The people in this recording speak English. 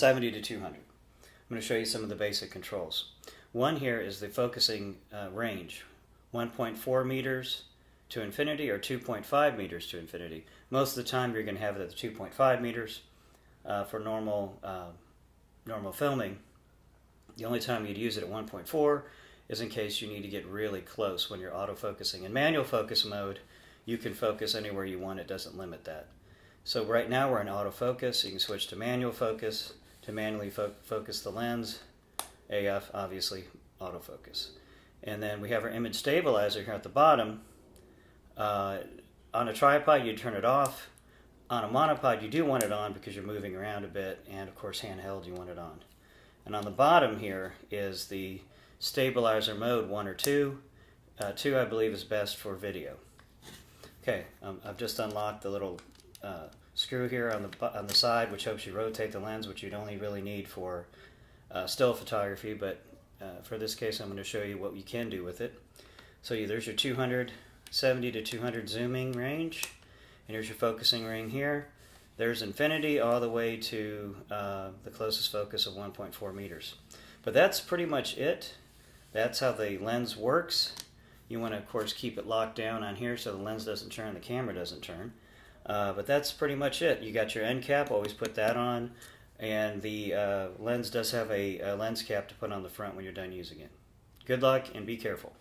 70 to 200. I'm going to show you some of the basic controls. One here is the focusing range, 1.4 meters to infinity or 2.5 meters to infinity. Most of the time you're going to have it at the 2.5 meters for normal filming. The only time you'd use it at 1.4 is in case you need to get really close when you're autofocusing. In manual focus mode, you can focus anywhere you want. It doesn't limit that. So right now we're in autofocus. You can switch to manual focus to manually focus the lens. AF, obviously, autofocus. And then we have our image stabilizer here at the bottom. On a tripod, you turn it off. On a monopod, you do want it on because you're moving around a bit. And of course, handheld, you want it on. And on the bottom here is the stabilizer mode, 1 or 2. 2, I believe, is best for video. Okay, I've just unlocked the little screw here on the side, which helps you rotate the lens, which you'd only really need for still photography, but for this case I'm going to show you what you can do with it. So there's your 270 to 200 zooming range, and here's your focusing ring here. There's infinity all the way to the closest focus of 1.4 meters. But that's pretty much it. That's how the lens works. You want to, of course, keep it locked down on here so the lens doesn't turn, the camera doesn't turn. But that's pretty much it. You got your end cap, always put that on. And the lens does have a lens cap to put on the front when you're done using it. Good luck and be careful.